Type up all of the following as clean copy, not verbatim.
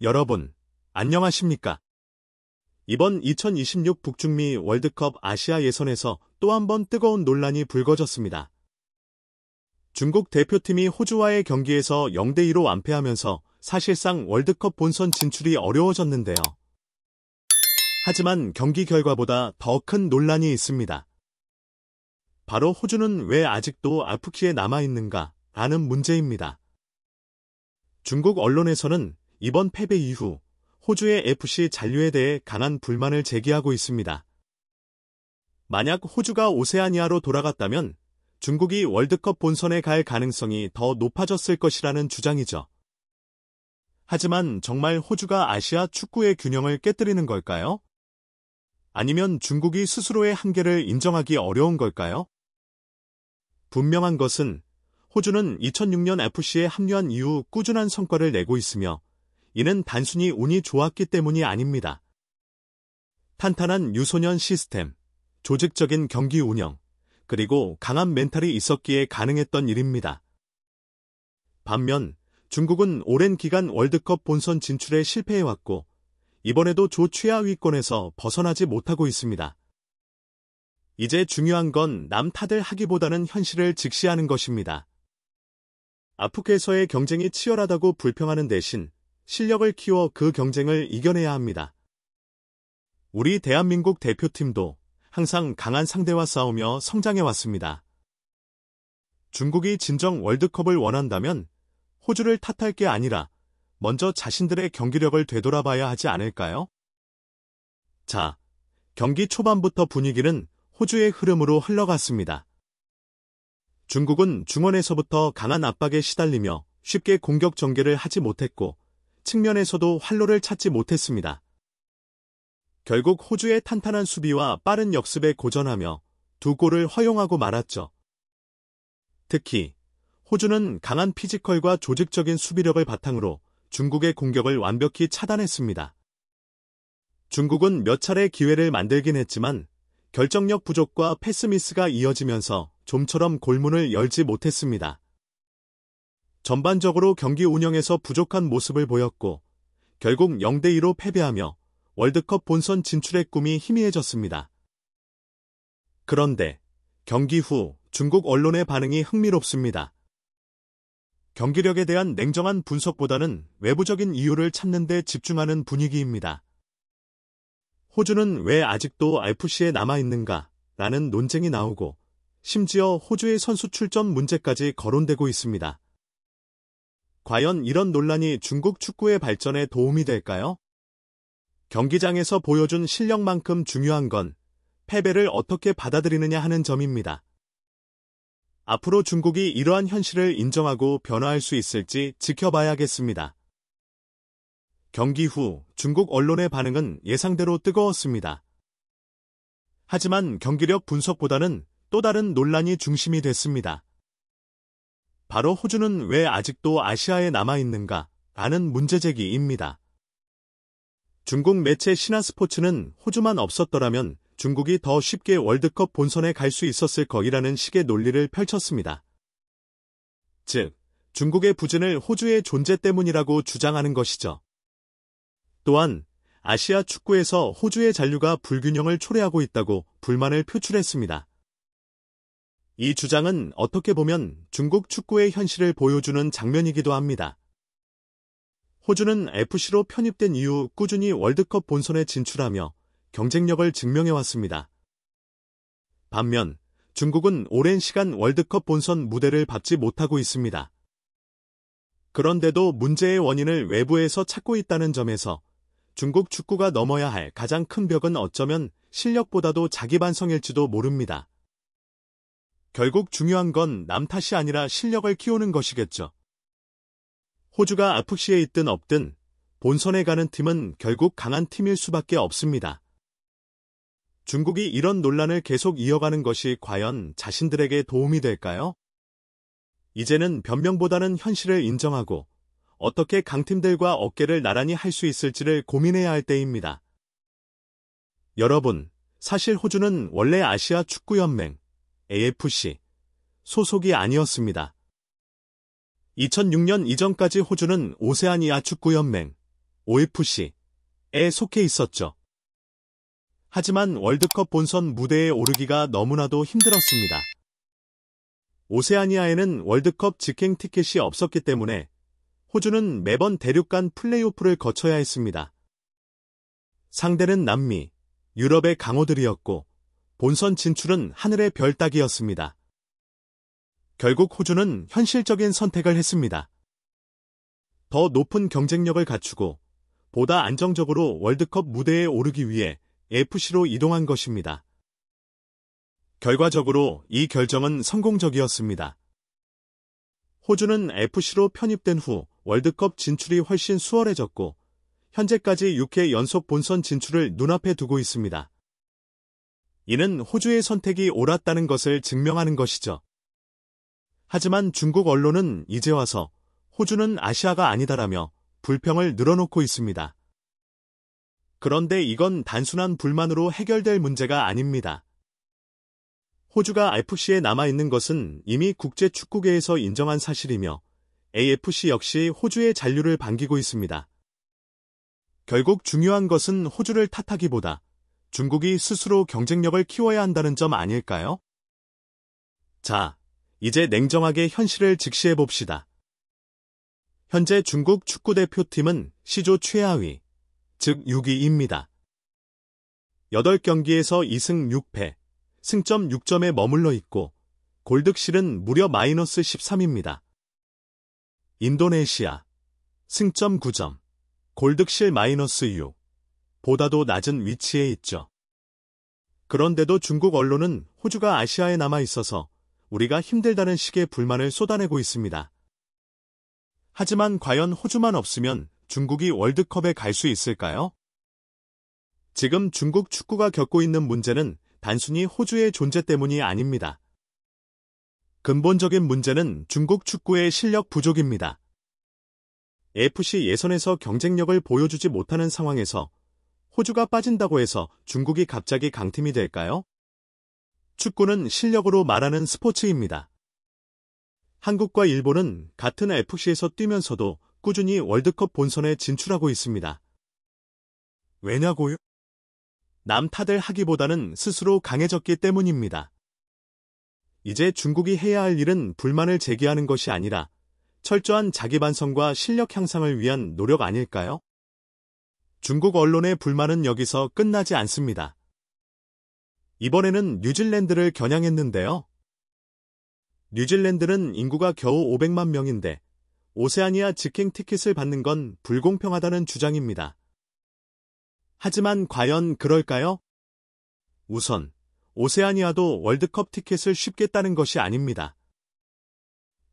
여러분, 안녕하십니까? 이번 2026 북중미 월드컵 아시아 예선에서 또 한 번 뜨거운 논란이 불거졌습니다. 중국 대표팀이 호주와의 경기에서 0대2로 완패하면서 사실상 월드컵 본선 진출이 어려워졌는데요. 하지만 경기 결과보다 더 큰 논란이 있습니다. 바로 호주는 왜 아직도 아프키에 남아있는가 라는 문제입니다. 중국 언론에서는 이번 패배 이후 호주의 FC 잔류에 대해 강한 불만을 제기하고 있습니다. 만약 호주가 오세아니아로 돌아갔다면 중국이 월드컵 본선에 갈 가능성이 더 높아졌을 것이라는 주장이죠. 하지만 정말 호주가 아시아 축구의 균형을 깨뜨리는 걸까요? 아니면 중국이 스스로의 한계를 인정하기 어려운 걸까요? 분명한 것은 호주는 2006년 FC에 합류한 이후 꾸준한 성과를 내고 있으며 이는 단순히 운이 좋았기 때문이 아닙니다. 탄탄한 유소년 시스템, 조직적인 경기 운영, 그리고 강한 멘탈이 있었기에 가능했던 일입니다. 반면 중국은 오랜 기간 월드컵 본선 진출에 실패해왔고 이번에도 조 최하위권에서 벗어나지 못하고 있습니다. 이제 중요한 건 남 탓을 하기보다는 현실을 직시하는 것입니다. 아프리카에서의 경쟁이 치열하다고 불평하는 대신 실력을 키워 그 경쟁을 이겨내야 합니다. 우리 대한민국 대표팀도 항상 강한 상대와 싸우며 성장해왔습니다. 중국이 진정 월드컵을 원한다면 호주를 탓할 게 아니라 먼저 자신들의 경기력을 되돌아봐야 하지 않을까요? 자, 경기 초반부터 분위기는 호주의 흐름으로 흘러갔습니다. 중국은 중원에서부터 강한 압박에 시달리며 쉽게 공격 전개를 하지 못했고 측면에서도 활로를 찾지 못했습니다. 결국 호주의 탄탄한 수비와 빠른 역습에 고전하며 두 골을 허용하고 말았죠. 특히 호주는 강한 피지컬과 조직적인 수비력을 바탕으로 중국의 공격을 완벽히 차단했습니다. 중국은 몇 차례 기회를 만들긴 했지만 결정력 부족과 패스 미스가 이어지면서 좀처럼 골문을 열지 못했습니다. 전반적으로 경기 운영에서 부족한 모습을 보였고 결국 0대2로 패배하며 월드컵 본선 진출의 꿈이 희미해졌습니다. 그런데 경기 후 중국 언론의 반응이 흥미롭습니다. 경기력에 대한 냉정한 분석보다는 외부적인 이유를 찾는 데 집중하는 분위기입니다. 호주는 왜 아직도 FC에 남아있는가? 라는 논쟁이 나오고 심지어 호주의 선수 출전 문제까지 거론되고 있습니다. 과연 이런 논란이 중국 축구의 발전에 도움이 될까요? 경기장에서 보여준 실력만큼 중요한 건 패배를 어떻게 받아들이느냐 하는 점입니다. 앞으로 중국이 이러한 현실을 인정하고 변화할 수 있을지 지켜봐야겠습니다. 경기 후 중국 언론의 반응은 예상대로 뜨거웠습니다. 하지만 경기력 분석보다는 또 다른 논란이 중심이 됐습니다. 바로 호주는 왜 아직도 아시아에 남아있는가? 라는 문제제기입니다. 중국 매체 신화스포츠는 호주만 없었더라면 중국이 더 쉽게 월드컵 본선에 갈 수 있었을 거이라는 식의 논리를 펼쳤습니다. 즉, 중국의 부진을 호주의 존재 때문이라고 주장하는 것이죠. 또한 아시아 축구에서 호주의 잔류가 불균형을 초래하고 있다고 불만을 표출했습니다. 이 주장은 어떻게 보면 중국 축구의 현실을 보여주는 장면이기도 합니다. 호주는 FC로 편입된 이후 꾸준히 월드컵 본선에 진출하며 경쟁력을 증명해왔습니다. 반면 중국은 오랜 시간 월드컵 본선 무대를 밟지 못하고 있습니다. 그런데도 문제의 원인을 외부에서 찾고 있다는 점에서 중국 축구가 넘어야 할 가장 큰 벽은 어쩌면 실력보다도 자기 반성일지도 모릅니다. 결국 중요한 건 남 탓이 아니라 실력을 키우는 것이겠죠. 호주가 아프시에 있든 없든 본선에 가는 팀은 결국 강한 팀일 수밖에 없습니다. 중국이 이런 논란을 계속 이어가는 것이 과연 자신들에게 도움이 될까요? 이제는 변명보다는 현실을 인정하고 어떻게 강팀들과 어깨를 나란히 할 수 있을지를 고민해야 할 때입니다. 여러분, 사실 호주는 원래 아시아 축구연맹 AFC 소속이 아니었습니다. 2006년 이전까지 호주는 오세아니아 축구연맹 OFC에 속해 있었죠. 하지만 월드컵 본선 무대에 오르기가 너무나도 힘들었습니다. 오세아니아에는 월드컵 직행 티켓이 없었기 때문에 호주는 매번 대륙 간 플레이오프를 거쳐야 했습니다. 상대는 남미, 유럽의 강호들이었고 본선 진출은 하늘의 별 따기였습니다. 결국 호주는 현실적인 선택을 했습니다. 더 높은 경쟁력을 갖추고 보다 안정적으로 월드컵 무대에 오르기 위해 FC로 이동한 것입니다. 결과적으로 이 결정은 성공적이었습니다. 호주는 FC로 편입된 후 월드컵 진출이 훨씬 수월해졌고 현재까지 6회 연속 본선 진출을 눈앞에 두고 있습니다. 이는 호주의 선택이 옳았다는 것을 증명하는 것이죠. 하지만 중국 언론은 이제 와서 호주는 아시아가 아니다라며 불평을 늘어놓고 있습니다. 그런데 이건 단순한 불만으로 해결될 문제가 아닙니다. 호주가 FC에 남아있는 것은 이미 국제축구계에서 인정한 사실이며 AFC 역시 호주의 잔류를 반기고 있습니다. 결국 중요한 것은 호주를 탓하기보다 중국이 스스로 경쟁력을 키워야 한다는 점 아닐까요? 자, 이제 냉정하게 현실을 직시해봅시다. 현재 중국 축구대표팀은 C조 최하위, 즉 6위입니다. 8경기에서 2승 6패, 승점 6점에 머물러 있고 골득실은 무려 마이너스 13입니다. 인도네시아, 승점 9점, 골득실 마이너스 6, 보다도 낮은 위치에 있죠. 그런데도 중국 언론은 호주가 아시아에 남아 있어서 우리가 힘들다는 식의 불만을 쏟아내고 있습니다. 하지만 과연 호주만 없으면 중국이 월드컵에 갈 수 있을까요? 지금 중국 축구가 겪고 있는 문제는 단순히 호주의 존재 때문이 아닙니다. 근본적인 문제는 중국 축구의 실력 부족입니다. FC 예선에서 경쟁력을 보여주지 못하는 상황에서 호주가 빠진다고 해서 중국이 갑자기 강팀이 될까요? 축구는 실력으로 말하는 스포츠입니다. 한국과 일본은 같은 FC에서 뛰면서도 꾸준히 월드컵 본선에 진출하고 있습니다. 왜냐고요? 남 탓을 하기보다는 스스로 강해졌기 때문입니다. 이제 중국이 해야 할 일은 불만을 제기하는 것이 아니라 철저한 자기 반성과 실력 향상을 위한 노력 아닐까요? 중국 언론의 불만은 여기서 끝나지 않습니다. 이번에는 뉴질랜드를 겨냥했는데요. 뉴질랜드는 인구가 겨우 500만 명인데 오세아니아 직행 티켓을 받는 건 불공평하다는 주장입니다. 하지만 과연 그럴까요? 우선 오세아니아도 월드컵 티켓을 쉽게 따는 것이 아닙니다.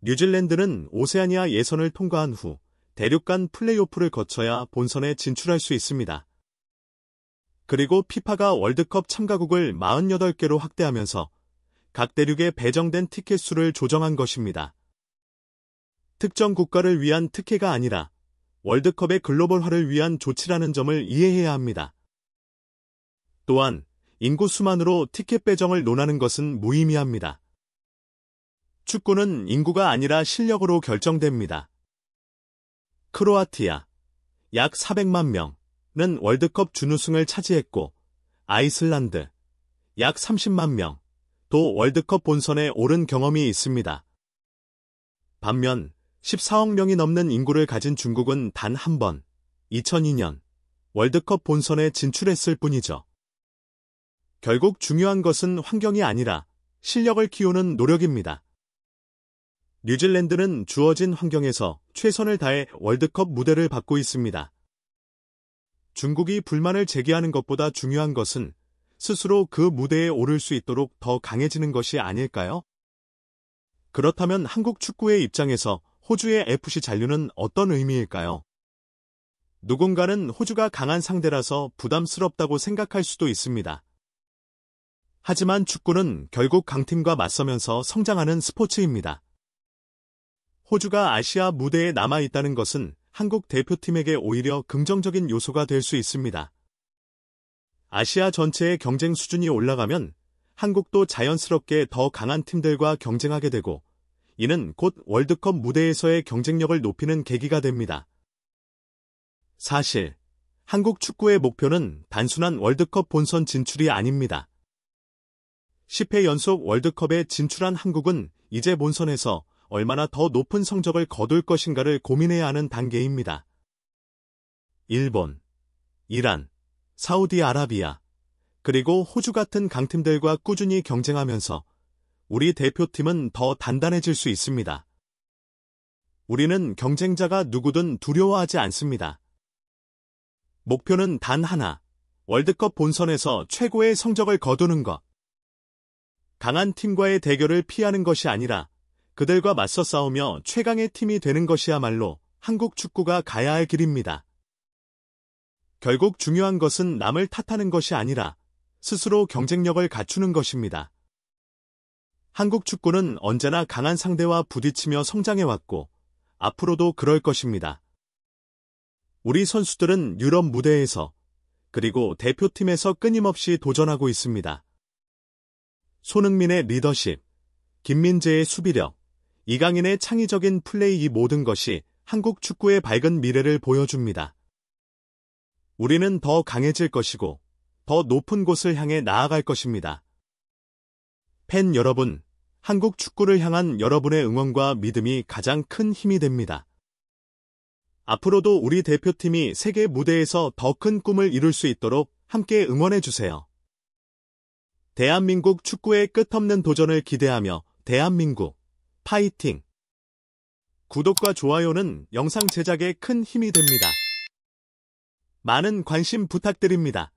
뉴질랜드는 오세아니아 예선을 통과한 후 대륙 간 플레이오프를 거쳐야 본선에 진출할 수 있습니다. 그리고 피파가 월드컵 참가국을 48개로 확대하면서 각 대륙에 배정된 티켓 수를 조정한 것입니다. 특정 국가를 위한 특혜가 아니라 월드컵의 글로벌화를 위한 조치라는 점을 이해해야 합니다. 또한 인구 수만으로 티켓 배정을 논하는 것은 무의미합니다. 축구는 인구가 아니라 실력으로 결정됩니다. 크로아티아, 약 400만 명은 월드컵 준우승을 차지했고 아이슬란드, 약 30만 명도 월드컵 본선에 오른 경험이 있습니다. 반면 14억 명이 넘는 인구를 가진 중국은 단 한 번, 2002년 월드컵 본선에 진출했을 뿐이죠. 결국 중요한 것은 환경이 아니라 실력을 키우는 노력입니다. 뉴질랜드는 주어진 환경에서 최선을 다해 월드컵 무대를 받고 있습니다. 중국이 불만을 제기하는 것보다 중요한 것은 스스로 그 무대에 오를 수 있도록 더 강해지는 것이 아닐까요? 그렇다면 한국 축구의 입장에서 호주의 FC 잔류는 어떤 의미일까요? 누군가는 호주가 강한 상대라서 부담스럽다고 생각할 수도 있습니다. 하지만 축구는 결국 강팀과 맞서면서 성장하는 스포츠입니다. 호주가 아시아 무대에 남아있다는 것은 한국 대표팀에게 오히려 긍정적인 요소가 될 수 있습니다. 아시아 전체의 경쟁 수준이 올라가면 한국도 자연스럽게 더 강한 팀들과 경쟁하게 되고 이는 곧 월드컵 무대에서의 경쟁력을 높이는 계기가 됩니다. 사실 한국 축구의 목표는 단순한 월드컵 본선 진출이 아닙니다. 10회 연속 월드컵에 진출한 한국은 이제 본선에서 얼마나 더 높은 성적을 거둘 것인가를 고민해야 하는 단계입니다. 일본, 이란, 사우디아라비아, 그리고 호주 같은 강팀들과 꾸준히 경쟁하면서 우리 대표팀은 더 단단해질 수 있습니다. 우리는 경쟁자가 누구든 두려워하지 않습니다. 목표는 단 하나, 월드컵 본선에서 최고의 성적을 거두는 것. 강한 팀과의 대결을 피하는 것이 아니라 그들과 맞서 싸우며 최강의 팀이 되는 것이야말로 한국 축구가 가야 할 길입니다. 결국 중요한 것은 남을 탓하는 것이 아니라 스스로 경쟁력을 갖추는 것입니다. 한국 축구는 언제나 강한 상대와 부딪히며 성장해왔고 앞으로도 그럴 것입니다. 우리 선수들은 유럽 무대에서 그리고 대표팀에서 끊임없이 도전하고 있습니다. 손흥민의 리더십, 김민재의 수비력, 이강인의 창의적인 플레이 이 모든 것이 한국 축구의 밝은 미래를 보여줍니다. 우리는 더 강해질 것이고 더 높은 곳을 향해 나아갈 것입니다. 팬 여러분, 한국 축구를 향한 여러분의 응원과 믿음이 가장 큰 힘이 됩니다. 앞으로도 우리 대표팀이 세계 무대에서 더 큰 꿈을 이룰 수 있도록 함께 응원해주세요. 대한민국 축구의 끝없는 도전을 기대하며 대한민국 파이팅! 구독과 좋아요는 영상 제작에 큰 힘이 됩니다. 많은 관심 부탁드립니다.